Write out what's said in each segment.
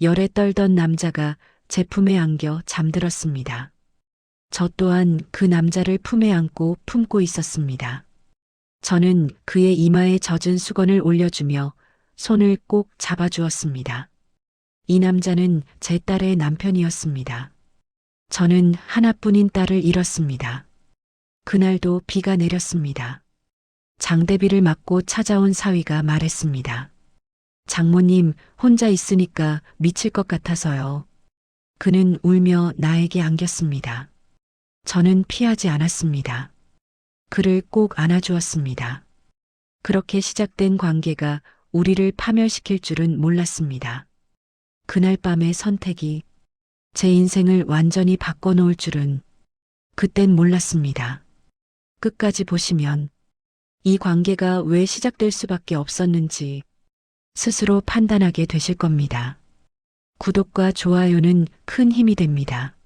열에 떨던 남자가 제 품에 안겨 잠들었습니다. 저 또한 그 남자를 품에 안고 품고 있었습니다. 저는 그의 이마에 젖은 수건을 올려주며 손을 꼭 잡아주었습니다. 이 남자는 제 딸의 남편이었습니다. 저는 하나뿐인 딸을 잃었습니다. 그날도 비가 내렸습니다. 장대비를 맞고 찾아온 사위가 말했습니다. 장모님, 혼자 있으니까 미칠 것 같아서요. 그는 울며 나에게 안겼습니다. 저는 피하지 않았습니다. 그를 꼭 안아주었습니다. 그렇게 시작된 관계가 우리를 파멸시킬 줄은 몰랐습니다. 그날 밤의 선택이 제 인생을 완전히 바꿔놓을 줄은 그땐 몰랐습니다. 끝까지 보시면 이 관계가 왜 시작될 수밖에 없었는지 스스로 판단하게 되실 겁니다. 구독과 좋아요는 큰 힘이 됩니다.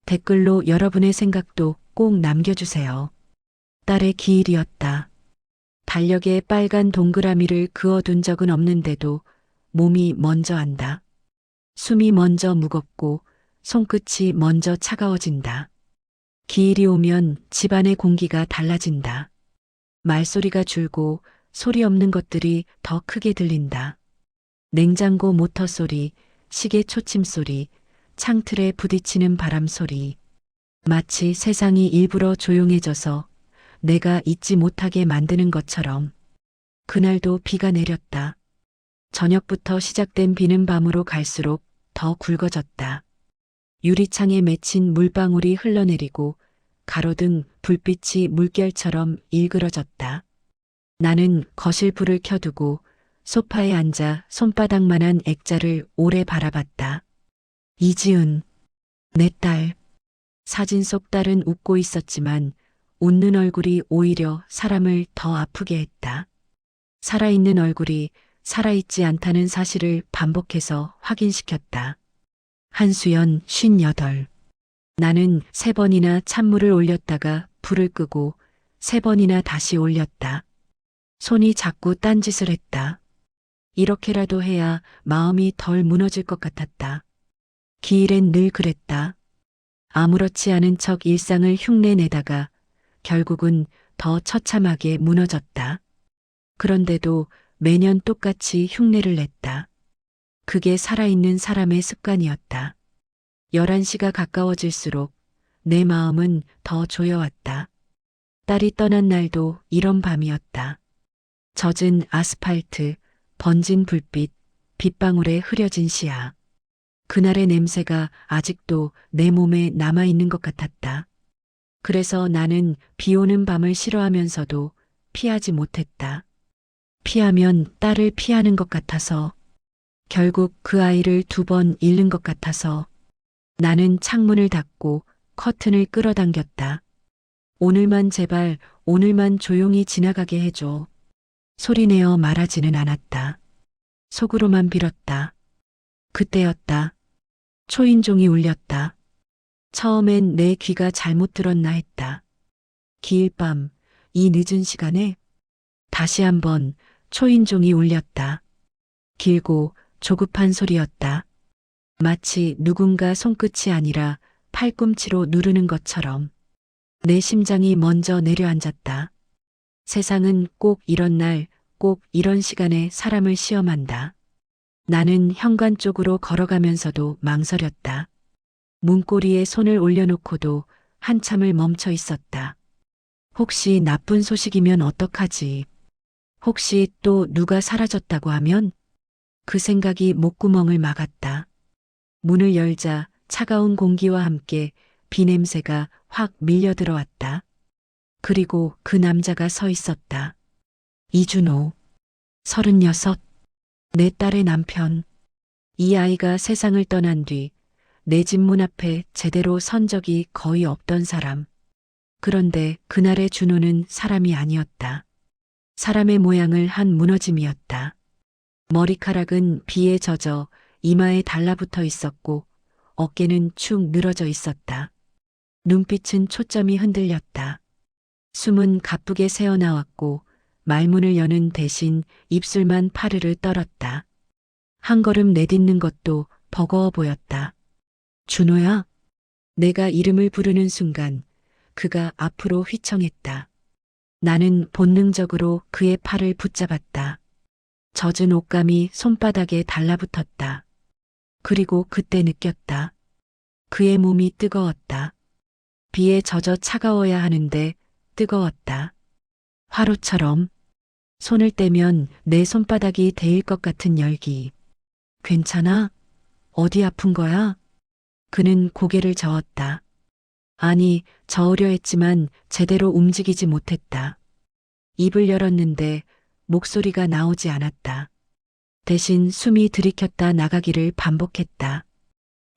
댓글로 여러분의 생각도 꼭 남겨주세요. 딸의 기일이었다. 달력에 빨간 동그라미를 그어둔 적은 없는데도 몸이 먼저 안다. 숨이 먼저 무겁고 손끝이 먼저 차가워진다. 기일이 오면 집안의 공기가 달라진다. 말소리가 줄고 소리 없는 것들이 더 크게 들린다. 냉장고 모터 소리, 시계 초침 소리, 창틀에 부딪히는 바람 소리. 마치 세상이 일부러 조용해져서 내가 잊지 못하게 만드는 것처럼. 그날도 비가 내렸다. 저녁부터 시작된 비는 밤으로 갈수록 더 굵어졌다. 유리창에 맺힌 물방울이 흘러내리고 가로등 불빛이 물결처럼 일그러졌다. 나는 거실 불을 켜두고 소파에 앉아 손바닥만한 액자를 오래 바라봤다. 이지은, 내 딸. 사진 속 딸은 웃고 있었지만 웃는 얼굴이 오히려 사람을 더 아프게 했다. 살아있는 얼굴이 살아있지 않다는 사실을 반복해서 확인시켰다. 한수연 58. 나는 3번이나 찬물을 올렸다가 불을 끄고 3번이나 다시 올렸다. 손이 자꾸 딴짓을 했다. 이렇게라도 해야 마음이 덜 무너질 것 같았다. 기일엔 늘 그랬다. 아무렇지 않은 척 일상을 흉내내다가 결국은 더 처참하게 무너졌다. 그런데도 매년 똑같이 흉내를 냈다. 그게 살아있는 사람의 습관이었다. 11시가 가까워질수록 내 마음은 더 조여왔다. 딸이 떠난 날도 이런 밤이었다. 젖은 아스팔트, 번진 불빛, 빗방울에 흐려진 시야. 그날의 냄새가 아직도 내 몸에 남아있는 것 같았다. 그래서 나는 비 오는 밤을 싫어하면서도 피하지 못했다. 피하면 딸을 피하는 것 같아서, 결국 그 아이를 2번 잃는 것 같아서 나는 창문을 닫고 커튼을 끌어당겼다. 오늘만 제발, 오늘만 조용히 지나가게 해줘. 소리내어 말하지는 않았다. 속으로만 빌었다. 그때였다. 초인종이 울렸다. 처음엔 내 귀가 잘못 들었나 했다. 기일 밤, 이 늦은 시간에 다시 한번 초인종이 울렸다. 길고 조급한 소리였다. 마치 누군가 손끝이 아니라 팔꿈치로 누르는 것처럼. 내 심장이 먼저 내려앉았다. 세상은 꼭 이런 날, 꼭 이런 시간에 사람을 시험한다. 나는 현관 쪽으로 걸어가면서도 망설였다. 문고리에 손을 올려놓고도 한참을 멈춰 있었다. 혹시 나쁜 소식이면 어떡하지? 혹시 또 누가 사라졌다고 하면? 그 생각이 목구멍을 막았다. 문을 열자 차가운 공기와 함께 비 냄새가 확 밀려 들어왔다. 그리고 그 남자가 서 있었다. 이준호, 36, 내 딸의 남편. 이 아이가 세상을 떠난 뒤 내 집 문 앞에 제대로 선 적이 거의 없던 사람. 그런데 그날의 준호는 사람이 아니었다. 사람의 모양을 한 무너짐이었다. 머리카락은 비에 젖어 이마에 달라붙어 있었고 어깨는 축 늘어져 있었다. 눈빛은 초점이 흔들렸다. 숨은 가쁘게 새어나왔고 말문을 여는 대신 입술만 파르르 떨었다. 한 걸음 내딛는 것도 버거워 보였다. 준호야? 내가 이름을 부르는 순간 그가 앞으로 휘청했다. 나는 본능적으로 그의 팔을 붙잡았다. 젖은 옷감이 손바닥에 달라붙었다. 그리고 그때 느꼈다. 그의 몸이 뜨거웠다. 비에 젖어 차가워야 하는데 뜨거웠다. 화로처럼 손을 떼면 내 손바닥이 데일 것 같은 열기. 괜찮아? 어디 아픈 거야? 그는 고개를 저었다. 아니, 저으려 했지만 제대로 움직이지 못했다. 입을 열었는데 목소리가 나오지 않았다. 대신 숨이 들이켰다 나가기를 반복했다.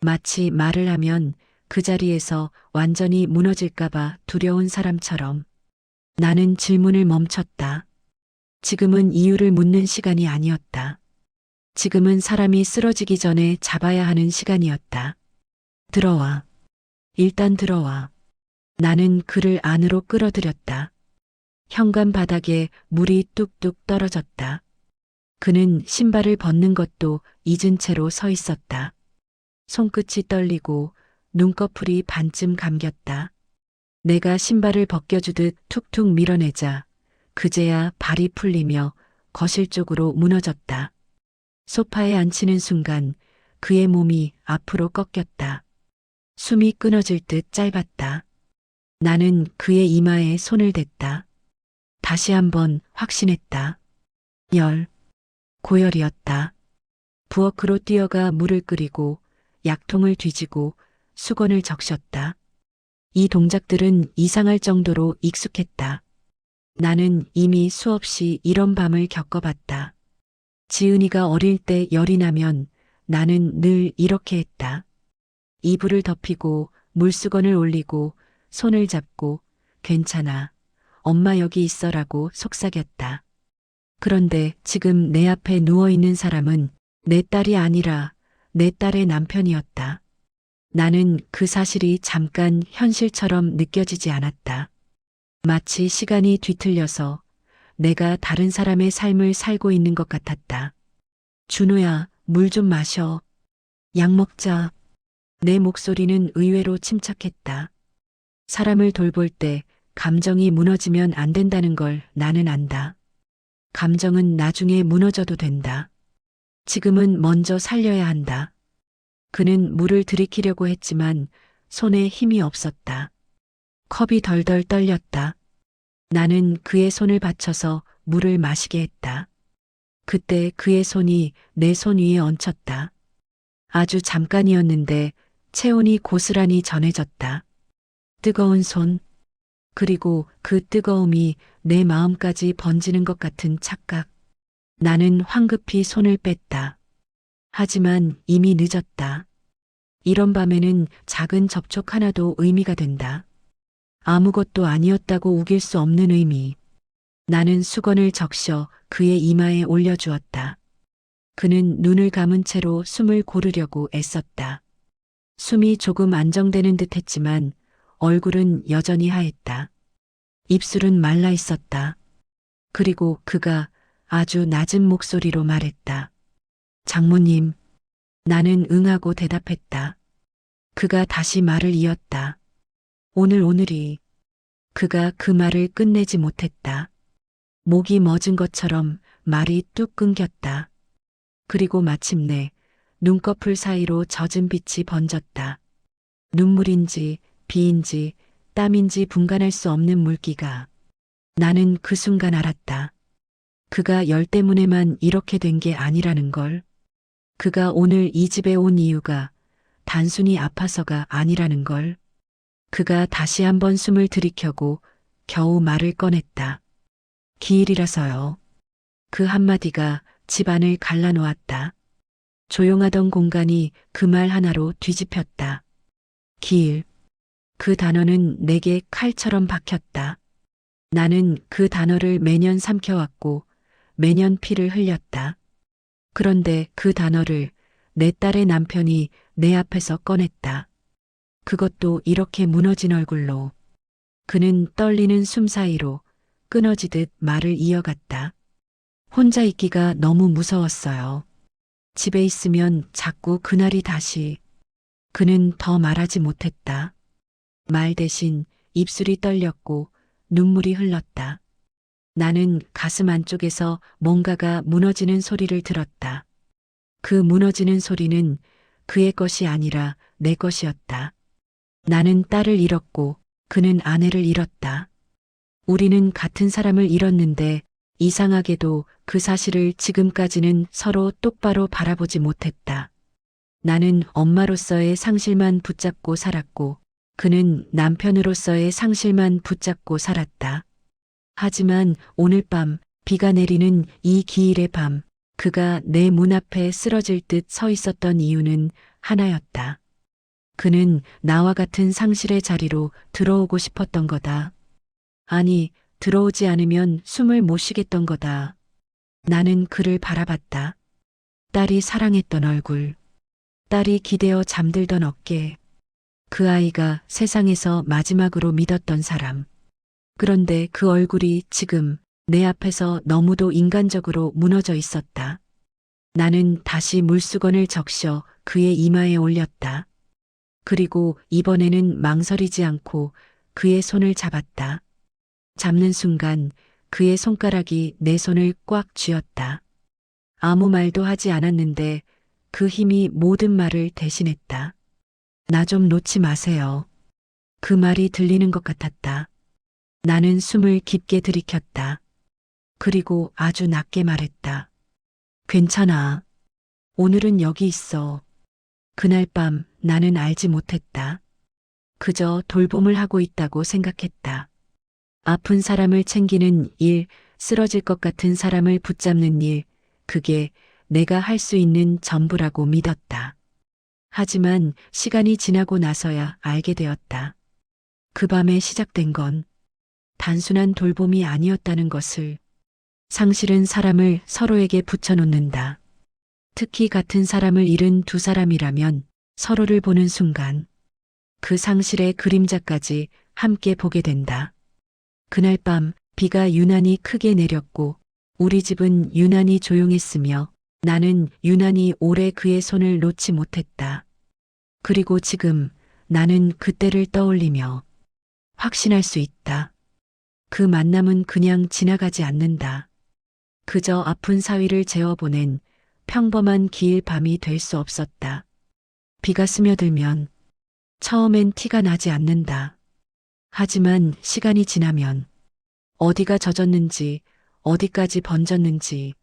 마치 말을 하면 그 자리에서 완전히 무너질까봐 두려운 사람처럼. 나는 질문을 멈췄다. 지금은 이유를 묻는 시간이 아니었다. 지금은 사람이 쓰러지기 전에 잡아야 하는 시간이었다. 들어와. 일단 들어와. 나는 그를 안으로 끌어들였다. 현관 바닥에 물이 뚝뚝 떨어졌다. 그는 신발을 벗는 것도 잊은 채로 서 있었다. 손끝이 떨리고 눈꺼풀이 반쯤 감겼다. 내가 신발을 벗겨주듯 툭툭 밀어내자 그제야 발이 풀리며 거실 쪽으로 무너졌다. 소파에 앉히는 순간 그의 몸이 앞으로 꺾였다. 숨이 끊어질 듯 짧았다. 나는 그의 이마에 손을 댔다. 다시 한번 확신했다. 고열이었다. 부엌으로 뛰어가 물을 끓이고 약통을 뒤지고 수건을 적셨다. 이 동작들은 이상할 정도로 익숙했다. 나는 이미 수없이 이런 밤을 겪어봤다. 지은이가 어릴 때 열이 나면 나는 늘 이렇게 했다. 이불을 덮이고 물수건을 올리고 손을 잡고 괜찮아. 엄마 여기 있어라고 속삭였다. 그런데 지금 내 앞에 누워있는 사람은 내 딸이 아니라 내 딸의 남편이었다. 나는 그 사실이 잠깐 현실처럼 느껴지지 않았다. 마치 시간이 뒤틀려서 내가 다른 사람의 삶을 살고 있는 것 같았다. 준호야, 물 좀 마셔. 약 먹자. 내 목소리는 의외로 침착했다. 사람을 돌볼 때 감정이 무너지면 안 된다는 걸 나는 안다. 감정은 나중에 무너져도 된다. 지금은 먼저 살려야 한다. 그는 물을 들이키려고 했지만 손에 힘이 없었다. 컵이 덜덜 떨렸다. 나는 그의 손을 받쳐서 물을 마시게 했다. 그때 그의 손이 내 손 위에 얹혔다. 아주 잠깐이었는데 체온이 고스란히 전해졌다. 뜨거운 손, 그리고 그 뜨거움이 내 마음까지 번지는 것 같은 착각. 나는 황급히 손을 뺐다. 하지만 이미 늦었다. 이런 밤에는 작은 접촉 하나도 의미가 된다. 아무것도 아니었다고 우길 수 없는 의미. 나는 수건을 적셔 그의 이마에 올려주었다. 그는 눈을 감은 채로 숨을 고르려고 애썼다. 숨이 조금 안정되는 듯 했지만 얼굴은 여전히 하했다. 입술은 말라 있었다. 그리고 그가 아주 낮은 목소리로 말했다. 장모님. 나는 응하고 대답했다. 그가 다시 말을 이었다. 오늘이. 그가 그 말을 끝내지 못했다. 목이 멎은 것처럼 말이 뚝 끊겼다. 그리고 마침내 눈꺼풀 사이로 젖은 빛이 번졌다. 눈물인지 비인지 땀인지 분간할 수 없는 물기가. 나는 그 순간 알았다. 그가 열 때문에만 이렇게 된 게 아니라는 걸. 그가 오늘 이 집에 온 이유가 단순히 아파서가 아니라는 걸. 그가 다시 한번 숨을 들이켜고 겨우 말을 꺼냈다. 기일이라서요. 그 한마디가 집안을 갈라놓았다. 조용하던 공간이 그 말 하나로 뒤집혔다. 기일. 그 단어는 내게 칼처럼 박혔다. 나는 그 단어를 매년 삼켜왔고 매년 피를 흘렸다. 그런데 그 단어를 내 딸의 남편이 내 앞에서 꺼냈다. 그것도 이렇게 무너진 얼굴로. 그는 떨리는 숨 사이로 끊어지듯 말을 이어갔다. 혼자 있기가 너무 무서웠어요. 집에 있으면 자꾸 그날이 다시. 그는 더 말하지 못했다. 말 대신 입술이 떨렸고 눈물이 흘렀다. 나는 가슴 안쪽에서 뭔가가 무너지는 소리를 들었다. 그 무너지는 소리는 그의 것이 아니라 내 것이었다. 나는 딸을 잃었고 그는 아내를 잃었다. 우리는 같은 사람을 잃었는데 이상하게도 그 사실을 지금까지는 서로 똑바로 바라보지 못했다. 나는 엄마로서의 상실만 붙잡고 살았고 그는 남편으로서의 상실만 붙잡고 살았다. 하지만 오늘 밤 비가 내리는 이 기일의 밤 그가 내 문 앞에 쓰러질 듯 서 있었던 이유는 하나였다. 그는 나와 같은 상실의 자리로 들어오고 싶었던 거다. 아니, 들어오지 않으면 숨을 못 쉬겠던 거다. 나는 그를 바라봤다. 딸이 사랑했던 얼굴, 딸이 기대어 잠들던 어깨, 그 아이가 세상에서 마지막으로 믿었던 사람. 그런데 그 얼굴이 지금 내 앞에서 너무도 인간적으로 무너져 있었다. 나는 다시 물수건을 적셔 그의 이마에 올렸다. 그리고 이번에는 망설이지 않고 그의 손을 잡았다. 잡는 순간 그의 손가락이 내 손을 꽉 쥐었다. 아무 말도 하지 않았는데 그 힘이 모든 말을 대신했다. 나 좀 놓지 마세요. 그 말이 들리는 것 같았다. 나는 숨을 깊게 들이켰다. 그리고 아주 낮게 말했다. 괜찮아. 오늘은 여기 있어. 그날 밤 나는 알지 못했다. 그저 돌봄을 하고 있다고 생각했다. 아픈 사람을 챙기는 일, 쓰러질 것 같은 사람을 붙잡는 일, 그게 내가 할 수 있는 전부라고 믿었다. 하지만 시간이 지나고 나서야 알게 되었다. 그 밤에 시작된 건 단순한 돌봄이 아니었다는 것을. 상실은 사람을 서로에게 붙여놓는다. 특히 같은 사람을 잃은 두 사람이라면 서로를 보는 순간 그 상실의 그림자까지 함께 보게 된다. 그날 밤 비가 유난히 크게 내렸고 우리 집은 유난히 조용했으며 나는 유난히 오래 그의 손을 놓지 못했다. 그리고 지금 나는 그때를 떠올리며 확신할 수 있다. 그 만남은 그냥 지나가지 않는다. 그저 아픈 사위를 재워보낸 평범한 기일 밤이 될 수 없었다. 비가 스며들면 처음엔 티가 나지 않는다. 하지만 시간이 지나면 어디가 젖었는지 어디까지 번졌는지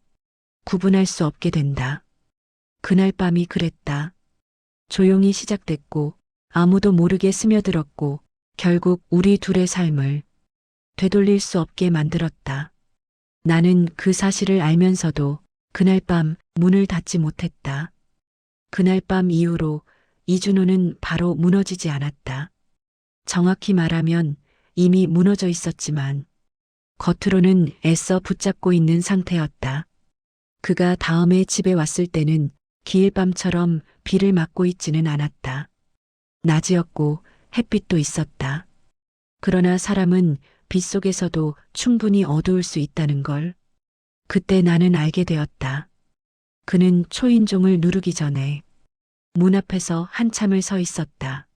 구분할 수 없게 된다. 그날 밤이 그랬다. 조용히 시작됐고 아무도 모르게 스며들었고 결국 우리 둘의 삶을 되돌릴 수 없게 만들었다. 나는 그 사실을 알면서도 그날 밤 문을 닫지 못했다. 그날 밤 이후로 이준호는 바로 무너지지 않았다. 정확히 말하면 이미 무너져 있었지만 겉으로는 애써 붙잡고 있는 상태였다. 그가 다음에 집에 왔을 때는 기일밤처럼 비를 맞고 있지는 않았다. 낮이었고 햇빛도 있었다. 그러나 사람은 빛 속에서도 충분히 어두울 수 있다는 걸. 그때 나는 알게 되었다. 그는 초인종을 누르기 전에 문 앞에서 한참을 서 있었다.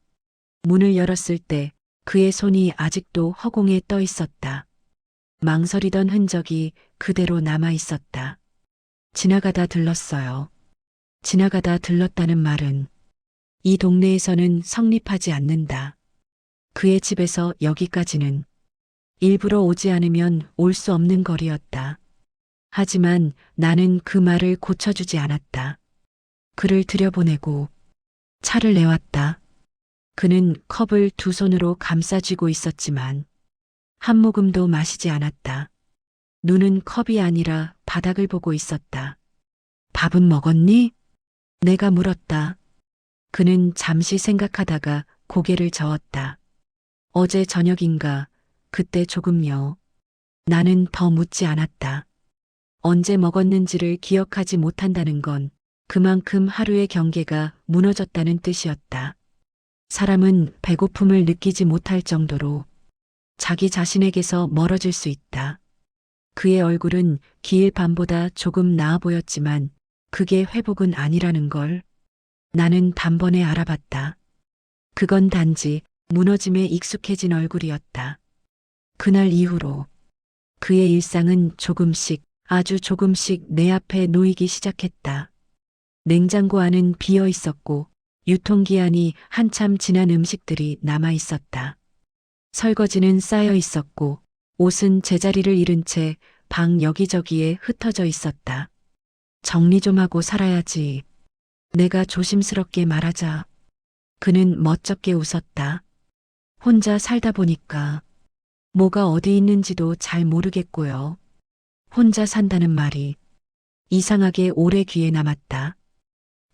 문을 열었을 때 그의 손이 아직도 허공에 떠 있었다. 망설이던 흔적이 그대로 남아 있었다. 지나가다 들렀어요. 지나가다 들렀다는 말은 이 동네에서는 성립하지 않는다. 그의 집에서 여기까지는 일부러 오지 않으면 올 수 없는 거리였다. 하지만 나는 그 말을 고쳐주지 않았다. 그를 들여보내고 차를 내왔다. 그는 컵을 두 손으로 감싸쥐고 있었지만 한 모금도 마시지 않았다. 눈은 컵이 아니라 바닥을 보고 있었다. 밥은 먹었니? 내가 물었다. 그는 잠시 생각하다가 고개를 저었다. 어제 저녁인가, 그때 조금요. 나는 더 묻지 않았다. 언제 먹었는지를 기억하지 못한다는 건 그만큼 하루의 경계가 무너졌다는 뜻이었다. 사람은 배고픔을 느끼지 못할 정도로 자기 자신에게서 멀어질 수 있다. 그의 얼굴은 기일 밤보다 조금 나아 보였지만 그게 회복은 아니라는 걸 나는 단번에 알아봤다. 그건 단지 무너짐에 익숙해진 얼굴이었다. 그날 이후로 그의 일상은 조금씩, 아주 조금씩 내 앞에 놓이기 시작했다. 냉장고 안은 비어 있었고 유통기한이 한참 지난 음식들이 남아 있었다. 설거지는 쌓여 있었고 옷은 제자리를 잃은 채 방 여기저기에 흩어져 있었다. 정리 좀 하고 살아야지. 내가 조심스럽게 말하자 그는 멋쩍게 웃었다. 혼자 살다 보니까 뭐가 어디 있는지도 잘 모르겠고요. 혼자 산다는 말이 이상하게 오래 귀에 남았다.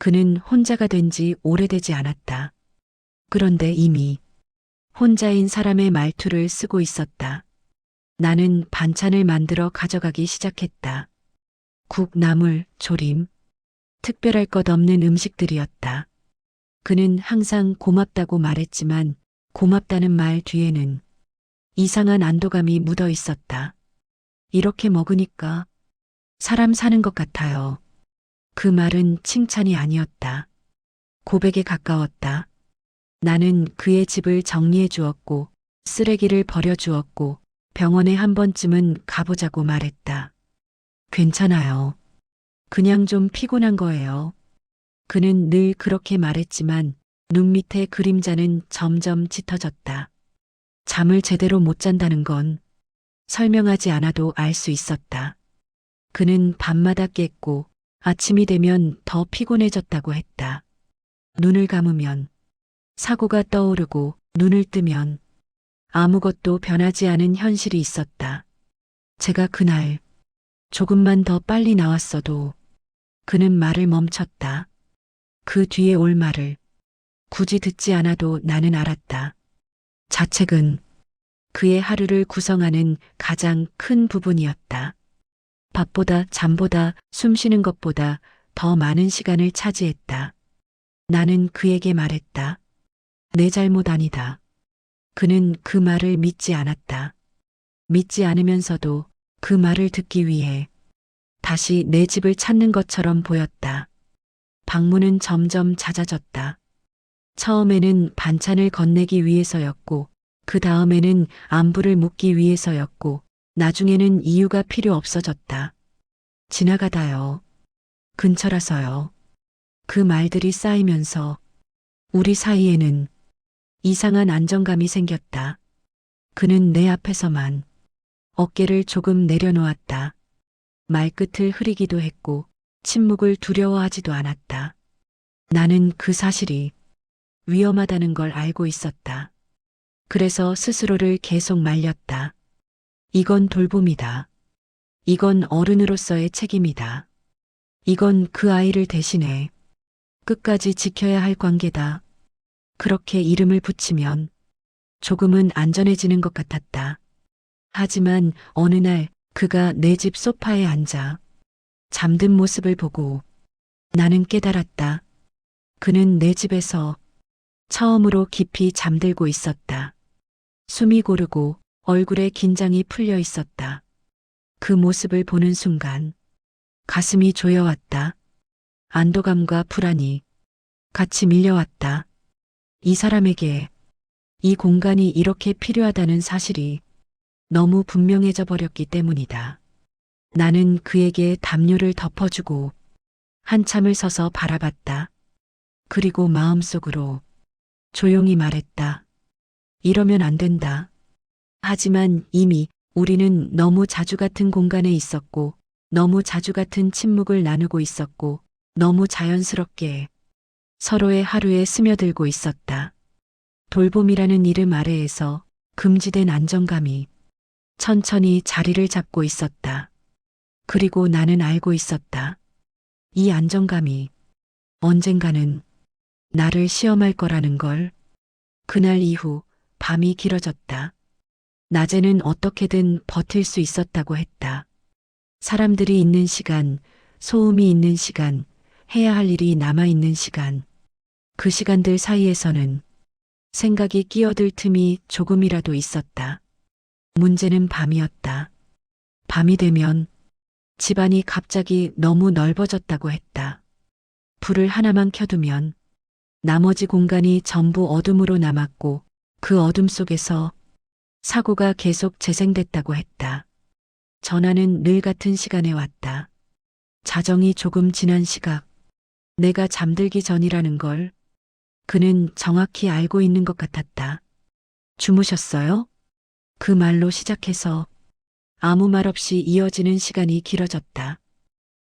그는 혼자가 된 지 오래되지 않았다. 그런데 이미 혼자인 사람의 말투를 쓰고 있었다. 나는 반찬을 만들어 가져가기 시작했다. 국, 나물, 조림, 특별할 것 없는 음식들이었다. 그는 항상 고맙다고 말했지만 고맙다는 말 뒤에는 이상한 안도감이 묻어 있었다. 이렇게 먹으니까 사람 사는 것 같아요. 그 말은 칭찬이 아니었다. 고백에 가까웠다. 나는 그의 집을 정리해 주었고 쓰레기를 버려 주었고 병원에 한 번쯤은 가보자고 말했다. 괜찮아요. 그냥 좀 피곤한 거예요. 그는 늘 그렇게 말했지만 눈 밑의 그림자는 점점 짙어졌다. 잠을 제대로 못 잔다는 건 설명하지 않아도 알 수 있었다. 그는 밤마다 깼고 아침이 되면 더 피곤해졌다고 했다. 눈을 감으면 사고가 떠오르고 눈을 뜨면 아무것도 변하지 않은 현실이 있었다. 제가 그날 조금만 더 빨리 나왔어도 그는 말을 멈췄다. 그 뒤에 올 말을 굳이 듣지 않아도 나는 알았다. 자책은 그의 하루를 구성하는 가장 큰 부분이었다. 밥보다 잠보다 숨 쉬는 것보다 더 많은 시간을 차지했다. 나는 그에게 말했다. 내 잘못 아니다. 그는 그 말을 믿지 않았다. 믿지 않으면서도 그 말을 듣기 위해 다시 내 집을 찾는 것처럼 보였다. 방문은 점점 잦아졌다. 처음에는 반찬을 건네기 위해서였고, 그 다음에는 안부를 묻기 위해서였고, 나중에는 이유가 필요 없어졌다. 지나가다요. 근처라서요. 그 말들이 쌓이면서 우리 사이에는 이상한 안정감이 생겼다. 그는 내 앞에서만 어깨를 조금 내려놓았다. 말끝을 흐리기도 했고 침묵을 두려워하지도 않았다. 나는 그 사실이 위험하다는 걸 알고 있었다. 그래서 스스로를 계속 말렸다. 이건 돌봄이다. 이건 어른으로서의 책임이다. 이건 그 아이를 대신해 끝까지 지켜야 할 관계다. 그렇게 이름을 붙이면 조금은 안전해지는 것 같았다. 하지만 어느 날 그가 내 집 소파에 앉아 잠든 모습을 보고 나는 깨달았다. 그는 내 집에서 처음으로 깊이 잠들고 있었다. 숨이 고르고 얼굴에 긴장이 풀려 있었다. 그 모습을 보는 순간 가슴이 조여왔다. 안도감과 불안이 같이 밀려왔다. 이 사람에게 이 공간이 이렇게 필요하다는 사실이 너무 분명해져 버렸기 때문이다. 나는 그에게 담요를 덮어주고 한참을 서서 바라봤다. 그리고 마음속으로 조용히 말했다. 이러면 안 된다. 하지만 이미 우리는 너무 자주 같은 공간에 있었고, 너무 자주 같은 침묵을 나누고 있었고, 너무 자연스럽게 서로의 하루에 스며들고 있었다. 돌봄이라는 이름 아래에서 금지된 안정감이 천천히 자리를 잡고 있었다. 그리고 나는 알고 있었다. 이 안정감이 언젠가는 나를 시험할 거라는 걸. 그날 이후 밤이 길어졌다. 낮에는 어떻게든 버틸 수 있었다고 했다. 사람들이 있는 시간, 소음이 있는 시간, 해야 할 일이 남아있는 시간. 그 시간들 사이에서는 생각이 끼어들 틈이 조금이라도 있었다. 문제는 밤이었다. 밤이 되면 집안이 갑자기 너무 넓어졌다고 했다. 불을 하나만 켜두면 나머지 공간이 전부 어둠으로 남았고 그 어둠 속에서 사고가 계속 재생됐다고 했다. 전화는 늘 같은 시간에 왔다. 자정이 조금 지난 시각, 내가 잠들기 전이라는 걸 그는 정확히 알고 있는 것 같았다. 주무셨어요? 그 말로 시작해서 아무 말 없이 이어지는 시간이 길어졌다.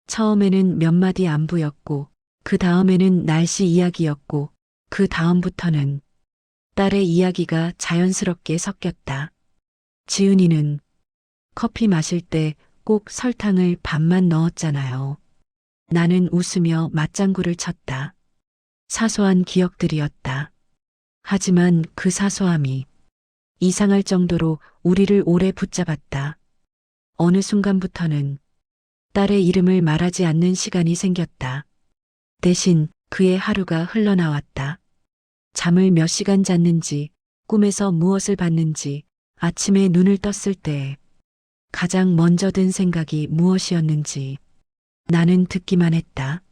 처음에는 몇 마디 안부였고, 그 다음에는 날씨 이야기였고, 그 다음부터는 딸의 이야기가 자연스럽게 섞였다. 지은이는 커피 마실 때 꼭 설탕을 반만 넣었잖아요. 나는 웃으며 맞장구를 쳤다. 사소한 기억들이었다. 하지만 그 사소함이 이상할 정도로 우리를 오래 붙잡았다. 어느 순간부터는 딸의 이름을 말하지 않는 시간이 생겼다. 대신 그의 하루가 흘러나왔다. 잠을 몇 시간 잤는지, 꿈에서 무엇을 봤는지, 아침에 눈을 떴을 때 가장 먼저 든 생각이 무엇이었는지 나는 듣기만 했다.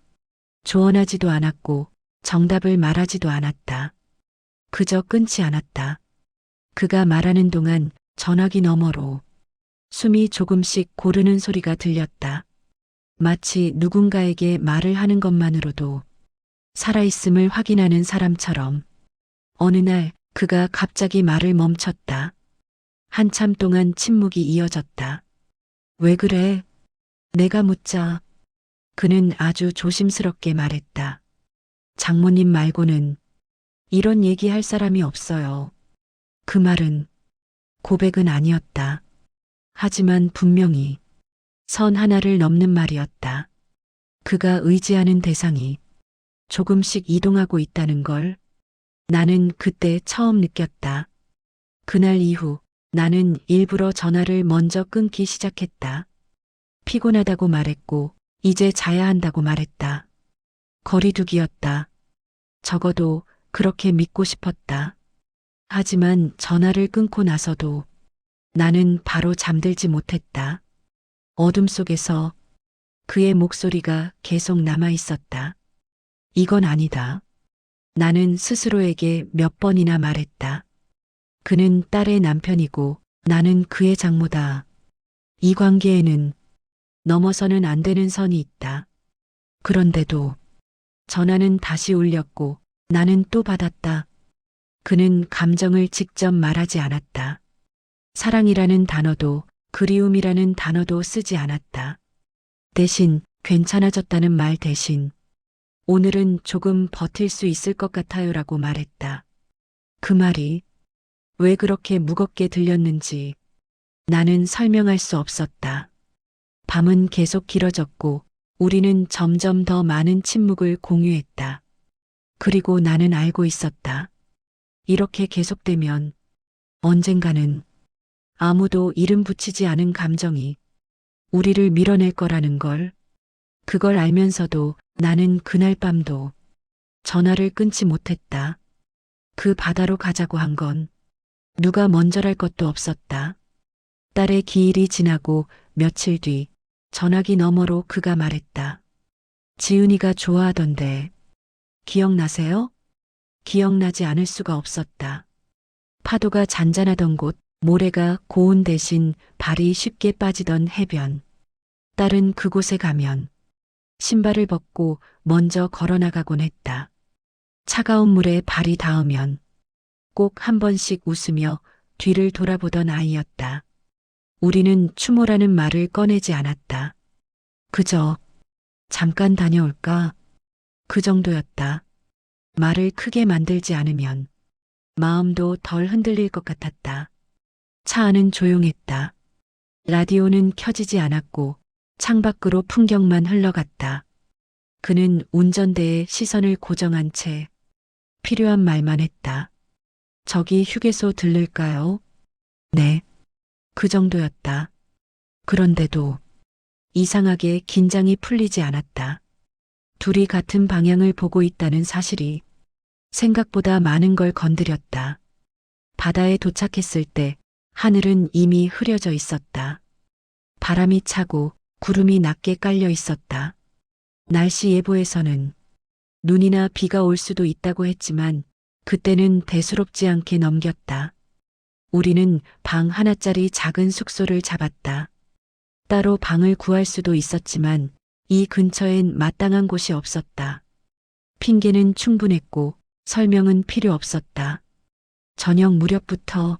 조언하지도 않았고 정답을 말하지도 않았다. 그저 끊지 않았다. 그가 말하는 동안 전화기 너머로 숨이 조금씩 고르는 소리가 들렸다. 마치 누군가에게 말을 하는 것만으로도 살아있음을 확인하는 사람처럼. 어느 날 그가 갑자기 말을 멈췄다. 한참 동안 침묵이 이어졌다. 왜 그래? 내가 묻자 그는 아주 조심스럽게 말했다. 장모님 말고는 이런 얘기할 사람이 없어요. 그 말은 고백은 아니었다. 하지만 분명히 선 하나를 넘는 말이었다. 그가 의지하는 대상이 조금씩 이동하고 있다는 걸 나는 그때 처음 느꼈다. 그날 이후 나는 일부러 전화를 먼저 끊기 시작했다. 피곤하다고 말했고 이제 자야 한다고 말했다. 거리두기였다. 적어도 그렇게 믿고 싶었다. 하지만 전화를 끊고 나서도 나는 바로 잠들지 못했다. 어둠 속에서 그의 목소리가 계속 남아 있었다. 이건 아니다. 나는 스스로에게 몇 번이나 말했다. 그는 딸의 남편이고 나는 그의 장모다. 이 관계에는 넘어서는 안 되는 선이 있다. 그런데도 전화는 다시 울렸고 나는 또 받았다. 그는 감정을 직접 말하지 않았다. 사랑이라는 단어도 그리움이라는 단어도 쓰지 않았다. 대신 괜찮아졌다는 말 대신 오늘은 조금 버틸 수 있을 것 같아요라고 말했다. 그 말이 왜 그렇게 무겁게 들렸는지 나는 설명할 수 없었다. 밤은 계속 길어졌고 우리는 점점 더 많은 침묵을 공유했다. 그리고 나는 알고 있었다. 이렇게 계속되면 언젠가는 아무도 이름 붙이지 않은 감정이 우리를 밀어낼 거라는 걸. 그걸 알면서도 나는 그날 밤도 전화를 끊지 못했다. 그 바다로 가자고 한 건 누가 먼저랄 것도 없었다. 딸의 기일이 지나고 며칠 뒤 전화기 너머로 그가 말했다. 지은이가 좋아하던데 기억나세요? 기억나지 않을 수가 없었다. 파도가 잔잔하던 곳, 모래가 고운 대신 발이 쉽게 빠지던 해변. 딸은 그곳에 가면 신발을 벗고 먼저 걸어나가곤 했다. 차가운 물에 발이 닿으면 꼭 한 번씩 웃으며 뒤를 돌아보던 아이였다. 우리는 추모라는 말을 꺼내지 않았다. 그저 잠깐 다녀올까? 그 정도였다. 말을 크게 만들지 않으면 마음도 덜 흔들릴 것 같았다. 차 안은 조용했다. 라디오는 켜지지 않았고 창밖으로 풍경만 흘러갔다. 그는 운전대에 시선을 고정한 채 필요한 말만 했다. 저기 휴게소 들를까요? 네. 그 정도였다. 그런데도 이상하게 긴장이 풀리지 않았다. 둘이 같은 방향을 보고 있다는 사실이 생각보다 많은 걸 건드렸다. 바다에 도착했을 때 하늘은 이미 흐려져 있었다. 바람이 차고 구름이 낮게 깔려 있었다. 날씨 예보에서는 눈이나 비가 올 수도 있다고 했지만 그때는 대수롭지 않게 넘겼다. 우리는 방 하나짜리 작은 숙소를 잡았다. 따로 방을 구할 수도 있었지만 이 근처엔 마땅한 곳이 없었다. 핑계는 충분했고 설명은 필요 없었다. 저녁 무렵부터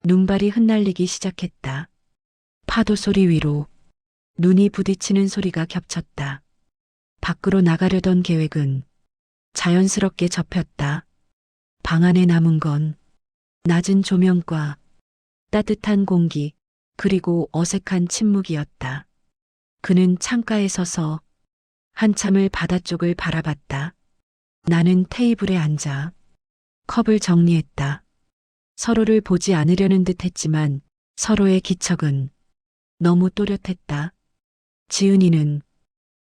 눈발이 흩날리기 시작했다. 파도 소리 위로 눈이 부딪히는 소리가 겹쳤다. 밖으로 나가려던 계획은 자연스럽게 접혔다. 방 안에 남은 건 낮은 조명과 따뜻한 공기, 그리고 어색한 침묵이었다. 그는 창가에 서서 한참을 바다 쪽을 바라봤다. 나는 테이블에 앉아 컵을 정리했다. 서로를 보지 않으려는 듯 했지만 서로의 기척은 너무 또렷했다. 지은이는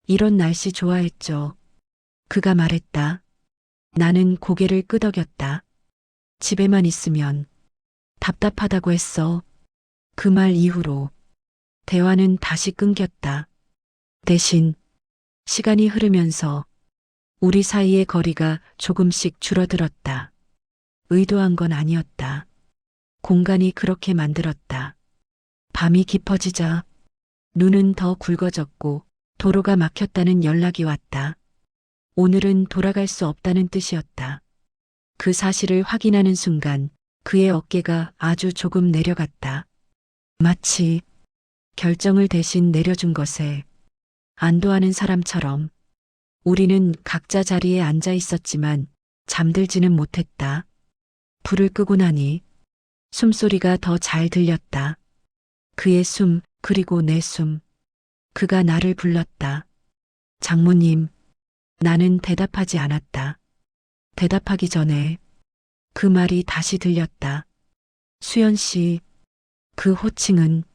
이런 날씨 좋아했죠. 그가 말했다. 나는 고개를 끄덕였다. 집에만 있으면 답답하다고 했어. 그 말 이후로 대화는 다시 끊겼다. 대신 시간이 흐르면서 우리 사이의 거리가 조금씩 줄어들었다. 의도한 건 아니었다. 공간이 그렇게 만들었다. 밤이 깊어지자 눈은 더 굵어졌고 도로가 막혔다는 연락이 왔다. 오늘은 돌아갈 수 없다는 뜻이었다. 그 사실을 확인하는 순간 그의 어깨가 아주 조금 내려갔다. 마치 결정을 대신 내려준 것에 안도하는 사람처럼. 우리는 각자 자리에 앉아 있었지만 잠들지는 못했다. 불을 끄고 나니 숨소리가 더 잘 들렸다. 그의 숨, 그리고 내 숨. 그가 나를 불렀다. 장모님. 나는 대답하지 않았다. 대답하기 전에 그 말이 다시 들렸다. 수연 씨. 그 호칭은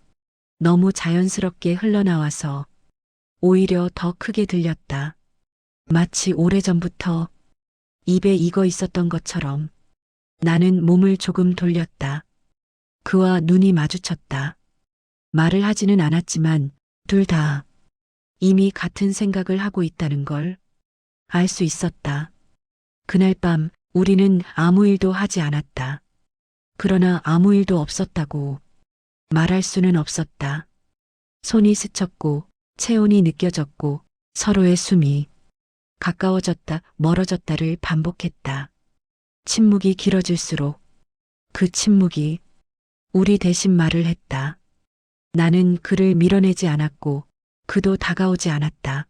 너무 자연스럽게 흘러나와서 오히려 더 크게 들렸다. 마치 오래전부터 입에 익어 있었던 것처럼. 나는 몸을 조금 돌렸다. 그와 눈이 마주쳤다. 말을 하지는 않았지만 둘 다 이미 같은 생각을 하고 있다는 걸 알 수 있었다. 그날 밤 우리는 아무 일도 하지 않았다. 그러나 아무 일도 없었다고 말할 수는 없었다. 손이 스쳤고 체온이 느껴졌고 서로의 숨이 가까워졌다 멀어졌다를 반복했다. 침묵이 길어질수록 그 침묵이 우리 대신 말을 했다. 나는 그를 밀어내지 않았고 그도 다가오지 않았다.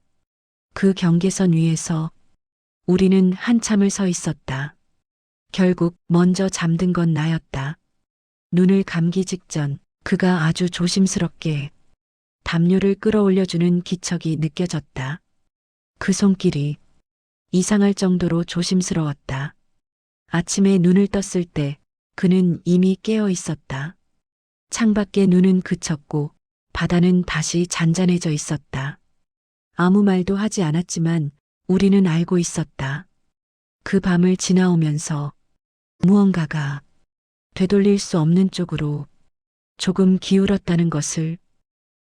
그 경계선 위에서 우리는 한참을 서 있었다. 결국 먼저 잠든 건 나였다. 눈을 감기 직전 그가 아주 조심스럽게 담요를 끌어올려주는 기척이 느껴졌다. 그 손길이 이상할 정도로 조심스러웠다. 아침에 눈을 떴을 때 그는 이미 깨어 있었다. 창밖에 눈은 그쳤고 바다는 다시 잔잔해져 있었다. 아무 말도 하지 않았지만 우리는 알고 있었다. 그 밤을 지나오면서 무언가가 되돌릴 수 없는 쪽으로 조금 기울었다는 것을,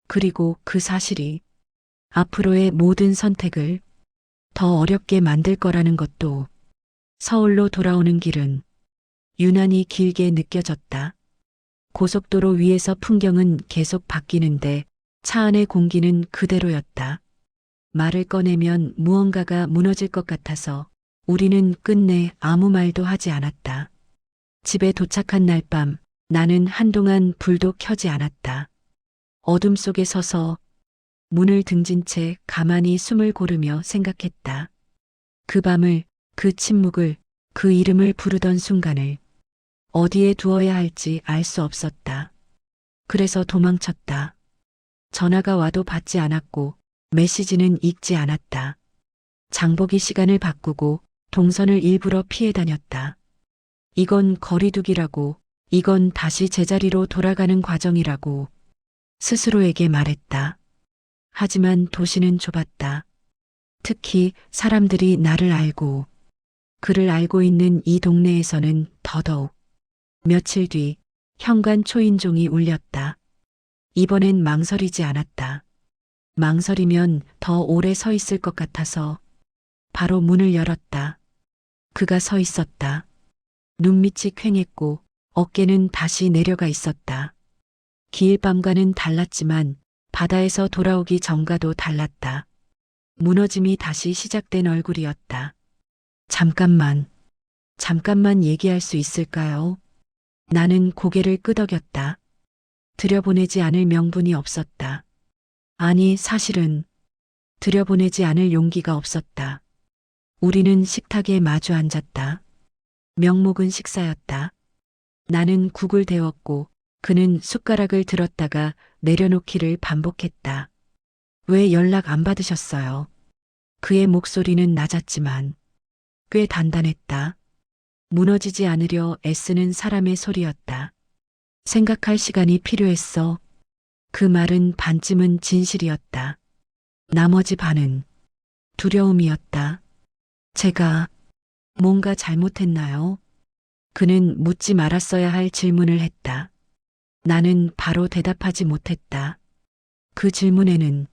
그리고 그 사실이 앞으로의 모든 선택을 더 어렵게 만들 거라는 것도. 서울로 돌아오는 길은 유난히 길게 느껴졌다. 고속도로 위에서 풍경은 계속 바뀌는데 차 안의 공기는 그대로였다. 말을 꺼내면 무언가가 무너질 것 같아서 우리는 끝내 아무 말도 하지 않았다. 집에 도착한 날 밤 나는 한동안 불도 켜지 않았다. 어둠 속에 서서 문을 등진 채 가만히 숨을 고르며 생각했다. 그 밤을, 그 침묵을, 그 이름을 부르던 순간을 어디에 두어야 할지 알 수 없었다. 그래서 도망쳤다. 전화가 와도 받지 않았고 메시지는 읽지 않았다. 장보기 시간을 바꾸고 동선을 일부러 피해 다녔다. 이건 거리두기라고, 이건 다시 제자리로 돌아가는 과정이라고 스스로에게 말했다. 하지만 도시는 좁았다. 특히 사람들이 나를 알고 그를 알고 있는 이 동네에서는 더더욱. 며칠 뒤 현관 초인종이 울렸다. 이번엔 망설이지 않았다. 망설이면 더 오래 서 있을 것 같아서 바로 문을 열었다. 그가 서 있었다. 눈밑이 퀭했고 어깨는 다시 내려가 있었다. 기일 밤과는 달랐지만 바다에서 돌아오기 전과도 달랐다. 무너짐이 다시 시작된 얼굴이었다. 잠깐만 얘기할 수 있을까요? 나는 고개를 끄덕였다. 들여보내지 않을 명분이 없었다. 아니, 사실은 들여보내지 않을 용기가 없었다. 우리는 식탁에 마주 앉았다. 명목은 식사였다. 나는 국을 데웠고 그는 숟가락을 들었다가 내려놓기를 반복했다. 왜 연락 안 받으셨어요? 그의 목소리는 낮았지만 꽤 단단했다. 무너지지 않으려 애쓰는 사람의 소리였다. 생각할 시간이 필요했어. 그 말은 반쯤은 진실이었다. 나머지 반은 두려움이었다. 제가 뭔가 잘못했나요? 그는 묻지 말았어야 할 질문을 했다. 나는 바로 대답하지 못했다. 그 질문에는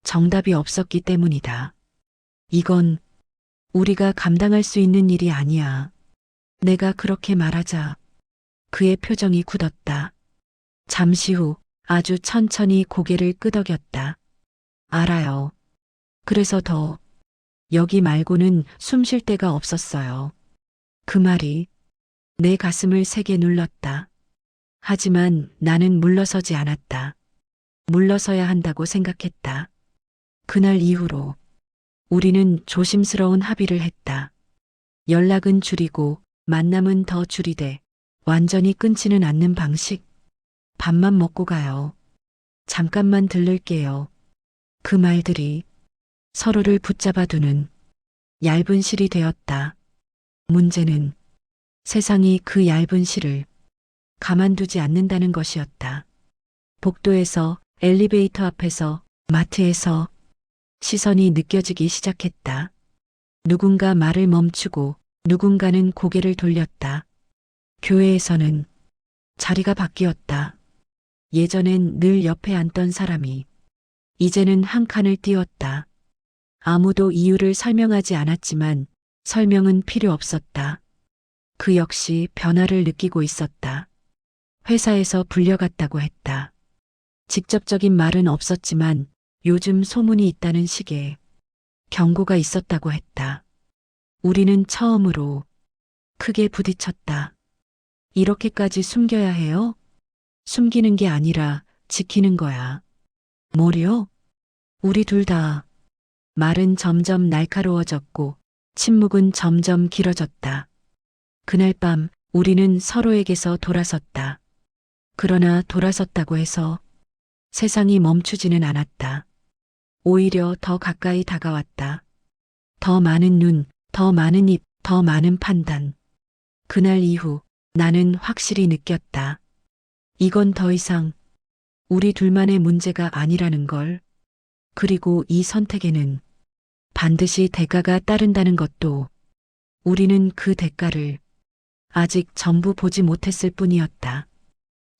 정답이 없었기 때문이다. 이건 우리가 감당할 수 있는 일이 아니야. 내가 그렇게 말하자 그의 표정이 굳었다. 잠시 후 아주 천천히 고개를 끄덕였다. 알아요. 그래서 더 여기 말고는 숨 쉴 데가 없었어요. 그 말이 내 가슴을 세게 눌렀다. 하지만 나는 물러서지 않았다. 물러서야 한다고 생각했다. 그날 이후로 우리는 조심스러운 합의를 했다. 연락은 줄이고 만남은 더 줄이되 완전히 끊지는 않는 방식. 밥만 먹고 가요. 잠깐만 들를게요. 그 말들이 서로를 붙잡아두는 얇은 실이 되었다. 문제는 세상이 그 얇은 실을 가만두지 않는다는 것이었다. 복도에서, 엘리베이터 앞에서, 마트에서 시선이 느껴지기 시작했다. 누군가 말을 멈추고 누군가는 고개를 돌렸다. 교회에서는 자리가 바뀌었다. 예전엔 늘 옆에 앉던 사람이 이제는 한 칸을 띄웠다. 아무도 이유를 설명하지 않았지만 설명은 필요 없었다. 그 역시 변화를 느끼고 있었다. 회사에서 불려갔다고 했다. 직접적인 말은 없었지만 요즘 소문이 있다는 식의 경고가 있었다고 했다. 우리는 처음으로 크게 부딪혔다. 이렇게까지 숨겨야 해요? 숨기는 게 아니라 지키는 거야. 뭐려? 우리 둘 다. 말은 점점 날카로워졌고 침묵은 점점 길어졌다. 그날 밤 우리는 서로에게서 돌아섰다. 그러나 돌아섰다고 해서 세상이 멈추지는 않았다. 오히려 더 가까이 다가왔다. 더 많은 눈, 더 많은 입, 더 많은 판단. 그날 이후 나는 확실히 느꼈다. 이건 더 이상 우리 둘만의 문제가 아니라는 걸. 그리고 이 선택에는 반드시 대가가 따른다는 것도. 우리는 그 대가를 아직 전부 보지 못했을 뿐이었다.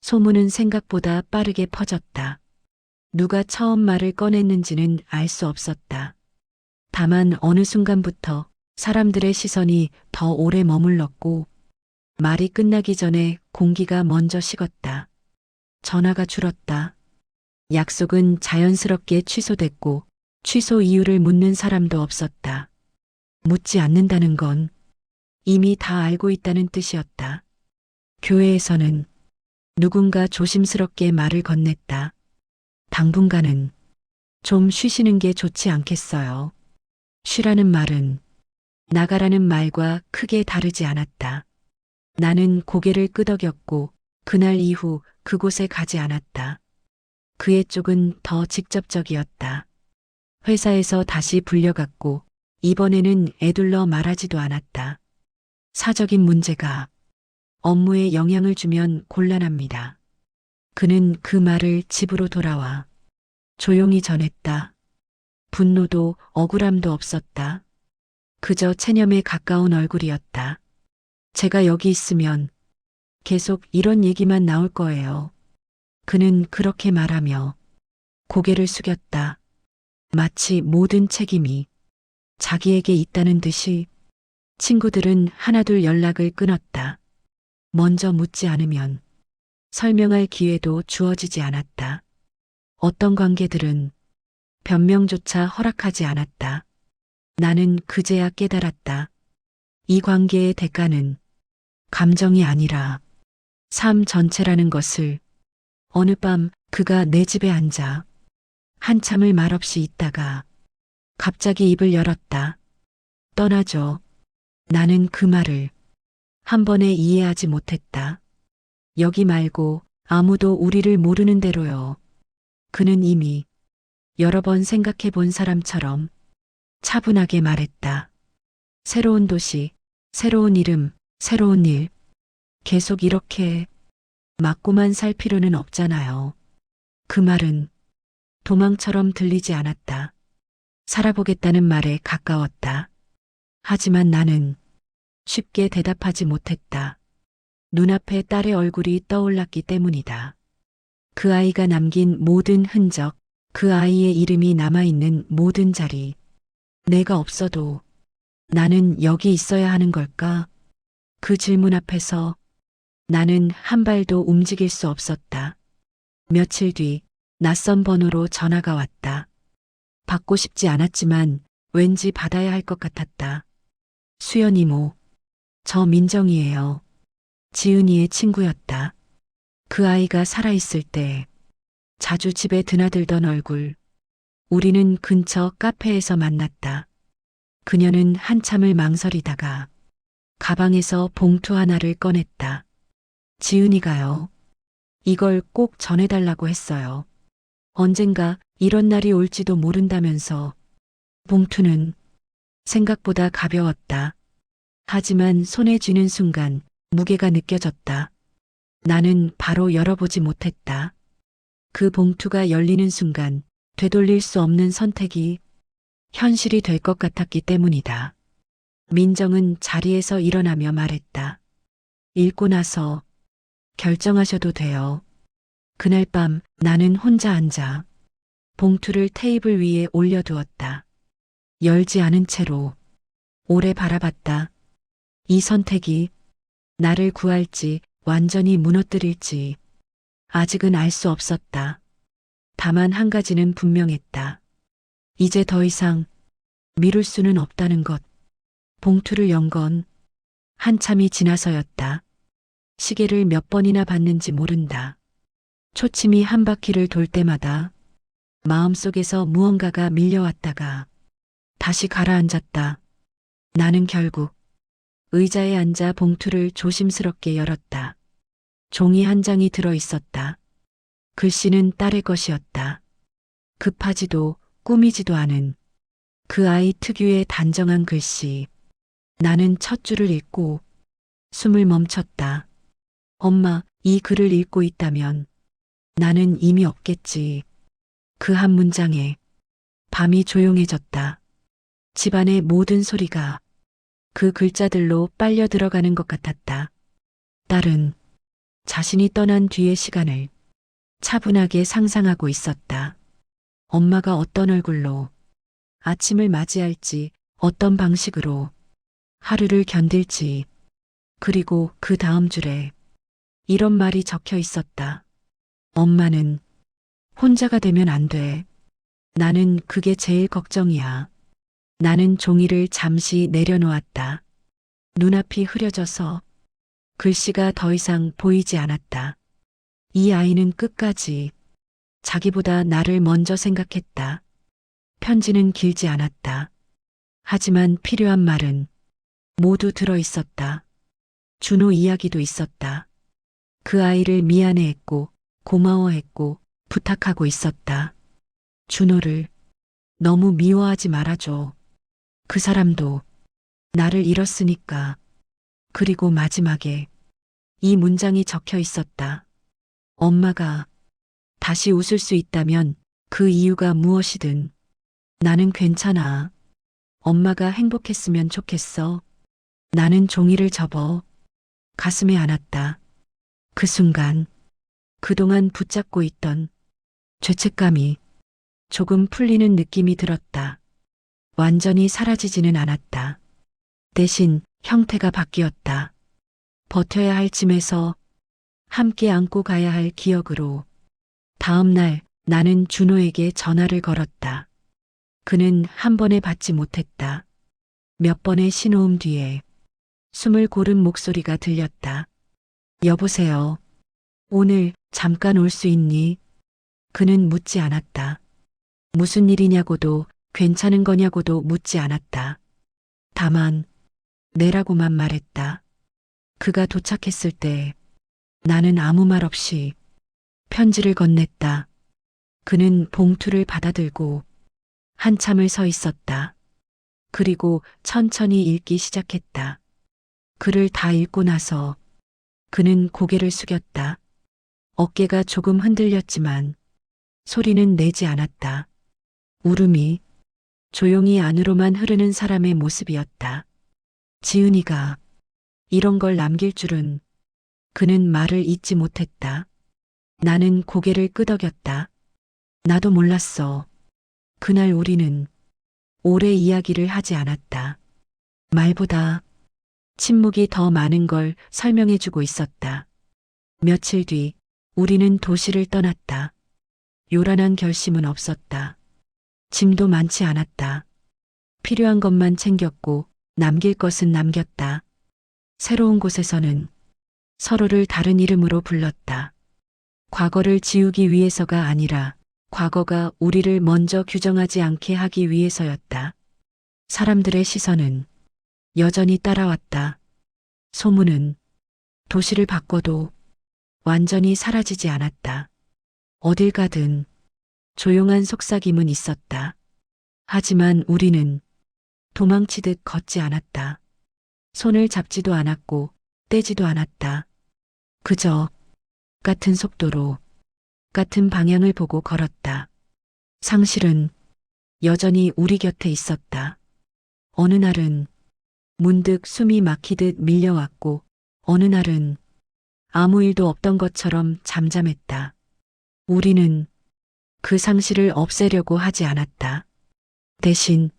소문은 생각보다 빠르게 퍼졌다. 누가 처음 말을 꺼냈는지는 알 수 없었다. 다만 어느 순간부터 사람들의 시선이 더 오래 머물렀고 말이 끝나기 전에 공기가 먼저 식었다. 전화가 줄었다. 약속은 자연스럽게 취소됐고 취소 이유를 묻는 사람도 없었다. 묻지 않는다는 건 이미 다 알고 있다는 뜻이었다. 교회에서는 누군가 조심스럽게 말을 건넸다. 당분간은 좀 쉬시는 게 좋지 않겠어요. 쉬라는 말은 나가라는 말과 크게 다르지 않았다. 나는 고개를 끄덕였고 그날 이후 그곳에 가지 않았다. 그의 쪽은 더 직접적이었다. 회사에서 다시 불려갔고 이번에는 애둘러 말하지도 않았다. 사적인 문제가 업무에 영향을 주면 곤란합니다. 그는 그 말을 집으로 돌아와 조용히 전했다. 분노도 억울함도 없었다. 그저 체념에 가까운 얼굴이었다. 제가 여기 있으면 계속 이런 얘기만 나올 거예요. 그는 그렇게 말하며 고개를 숙였다. 마치 모든 책임이 자기에게 있다는 듯이 친구들은 하나둘 연락을 끊었다. 먼저 묻지 않으면 설명할 기회도 주어지지 않았다. 어떤 관계들은 변명조차 허락하지 않았다. 나는 그제야 깨달았다. 이 관계의 대가는 감정이 아니라 삶 전체라는 것을. 어느 밤 그가 내 집에 앉아 한참을 말없이 있다가 갑자기 입을 열었다. 떠나죠. 나는 그 말을 한 번에 이해하지 못했다. 여기 말고 아무도 우리를 모르는 대로요. 그는 이미 여러 번 생각해 본 사람처럼 차분하게 말했다. 새로운 도시, 새로운 이름, 새로운 일. 계속 이렇게 맞고만 살 필요는 없잖아요. 그 말은 도망처럼 들리지 않았다. 살아보겠다는 말에 가까웠다. 하지만 나는 쉽게 대답하지 못했다. 눈앞에 딸의 얼굴이 떠올랐기 때문이다. 그 아이가 남긴 모든 흔적, 그 아이의 이름이 남아있는 모든 자리. 내가 없어도 나는 여기 있어야 하는 걸까? 그 질문 앞에서 나는 한 발도 움직일 수 없었다. 며칠 뒤 낯선 번호로 전화가 왔다. 받고 싶지 않았지만 왠지 받아야 할 것 같았다. 수연 이모, 저 민정이에요. 지은이의 친구였다. 그 아이가 살아있을 때 자주 집에 드나들던 얼굴. 우리는 근처 카페에서 만났다. 그녀는 한참을 망설이다가 가방에서 봉투 하나를 꺼냈다. 지은이가요. 이걸 꼭 전해달라고 했어요. 언젠가 이런 날이 올지도 모른다면서. 봉투는 생각보다 가벼웠다. 하지만 손에 쥐는 순간 무게가 느껴졌다. 나는 바로 열어보지 못했다. 그 봉투가 열리는 순간 되돌릴 수 없는 선택이 현실이 될 것 같았기 때문이다. 민정은 자리에서 일어나며 말했다. 읽고 나서 결정하셔도 돼요. 그날 밤 나는 혼자 앉아 봉투를 테이블 위에 올려두었다. 열지 않은 채로 오래 바라봤다. 이 선택이 나를 구할지 완전히 무너뜨릴지 아직은 알 수 없었다. 다만 한 가지는 분명했다. 이제 더 이상 미룰 수는 없다는 것. 봉투를 연 건 한참이 지나서였다. 시계를 몇 번이나 봤는지 모른다. 초침이 한 바퀴를 돌 때마다 마음속에서 무언가가 밀려왔다가 다시 가라앉았다. 나는 결국 의자에 앉아 봉투를 조심스럽게 열었다. 종이 한 장이 들어 있었다. 글씨는 딸의 것이었다. 급하지도 꾸미지도 않은 그 아이 특유의 단정한 글씨. 나는 첫 줄을 읽고 숨을 멈췄다. 엄마, 이 글을 읽고 있다면 나는 이미 없겠지. 그 한 문장에 밤이 조용해졌다. 집안의 모든 소리가 그 글자들로 빨려 들어가는 것 같았다. 딸은 자신이 떠난 뒤의 시간을 차분하게 상상하고 있었다. 엄마가 어떤 얼굴로 아침을 맞이할지, 어떤 방식으로 하루를 견딜지. 그리고 그 다음 줄에 이런 말이 적혀 있었다. 엄마는 혼자가 되면 안 돼. 나는 그게 제일 걱정이야. 나는 종이를 잠시 내려놓았다. 눈앞이 흐려져서 글씨가 더 이상 보이지 않았다. 이 아이는 끝까지 자기보다 나를 먼저 생각했다. 편지는 길지 않았다. 하지만 필요한 말은 모두 들어 있었다. 준호 이야기도 있었다. 그 아이를 미안해했고 고마워했고 부탁하고 있었다. 준호를 너무 미워하지 말아줘. 그 사람도 나를 잃었으니까. 그리고 마지막에 이 문장이 적혀 있었다. 엄마가 다시 웃을 수 있다면 그 이유가 무엇이든 나는 괜찮아. 엄마가 행복했으면 좋겠어. 나는 종이를 접어 가슴에 안았다. 그 순간 그동안 붙잡고 있던 죄책감이 조금 풀리는 느낌이 들었다. 완전히 사라지지는 않았다. 대신 형태가 바뀌었다. 버텨야 할 짐에서 함께 안고 가야 할 기억으로. 다음 날 나는 준호에게 전화를 걸었다. 그는 한 번에 받지 못했다. 몇 번의 신호음 뒤에 숨을 고른 목소리가 들렸다. 여보세요. 오늘 잠깐 올 수 있니? 그는 묻지 않았다. 무슨 일이냐고도 괜찮은 거냐고도 묻지 않았다. 다만 내라고만 말했다. 그가 도착했을 때 나는 아무 말 없이 편지를 건넸다. 그는 봉투를 받아들고 한참을 서 있었다. 그리고 천천히 읽기 시작했다. 글을 다 읽고 나서 그는 고개를 숙였다. 어깨가 조금 흔들렸지만 소리는 내지 않았다. 울음이 조용히 안으로만 흐르는 사람의 모습이었다. 지은이가 이런 걸 남길 줄은. 그는 말을 잇지 못했다. 나는 고개를 끄덕였다. 나도 몰랐어. 그날 우리는 오래 이야기를 하지 않았다. 말보다 침묵이 더 많은 걸 설명해주고 있었다. 며칠 뒤 우리는 도시를 떠났다. 요란한 결심은 없었다. 짐도 많지 않았다. 필요한 것만 챙겼고 남길 것은 남겼다. 새로운 곳에서는 서로를 다른 이름으로 불렀다. 과거를 지우기 위해서가 아니라 과거가 우리를 먼저 규정하지 않게 하기 위해서였다. 사람들의 시선은 여전히 따라왔다. 소문은 도시를 바꿔도 완전히 사라지지 않았다. 어딜 가든 조용한 속삭임은 있었다. 하지만 우리는 도망치듯 걷지 않았다. 손을 잡지도 않았고 떼지도 않았다. 그저 같은 속도로 같은 방향을 보고 걸었다. 상실은 여전히 우리 곁에 있었다. 어느 날은 문득 숨이 막히듯 밀려왔고 어느 날은 아무 일도 없던 것처럼 잠잠했다. 우리는 그 상실을 없애려고 하지 않았다. 대신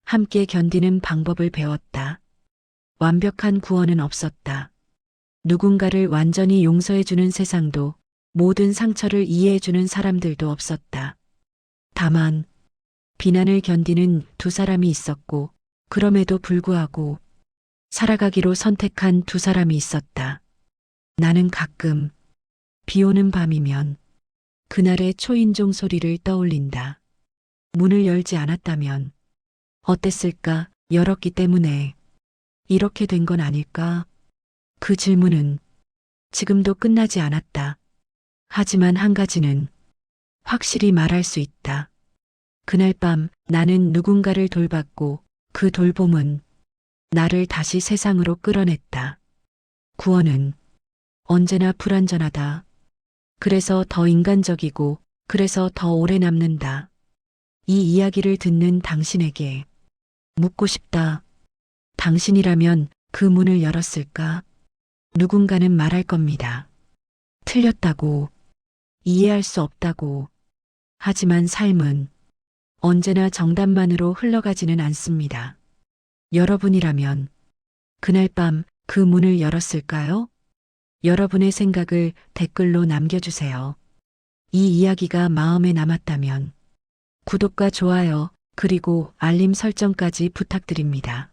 함께 견디는 방법을 배웠다. 완벽한 구원은 없었다. 누군가를 완전히 용서해주는 세상도 모든 상처를 이해해주는 사람들도 없었다. 다만 비난을 견디는 두 사람이 있었고 그럼에도 불구하고 살아가기로 선택한 두 사람이 있었다. 나는 가끔 비 오는 밤이면 그날의 초인종 소리를 떠올린다. 문을 열지 않았다면 어땠을까? 열었기 때문에 이렇게 된 건 아닐까? 그 질문은 지금도 끝나지 않았다. 하지만 한 가지는 확실히 말할 수 있다. 그날 밤 나는 누군가를 돌봤고 그 돌봄은 나를 다시 세상으로 끌어냈다. 구원은 언제나 불완전하다. 그래서 더 인간적이고 그래서 더 오래 남는다. 이 이야기를 듣는 당신에게 묻고 싶다. 당신이라면 그 문을 열었을까? 누군가는 말할 겁니다. 틀렸다고, 이해할 수 없다고. 하지만 삶은 언제나 정답만으로 흘러가지는 않습니다. 여러분이라면 그날 밤 그 문을 열었을까요? 여러분의 생각을 댓글로 남겨주세요. 이 이야기가 마음에 남았다면 구독과 좋아요, 그리고 알림 설정까지 부탁드립니다.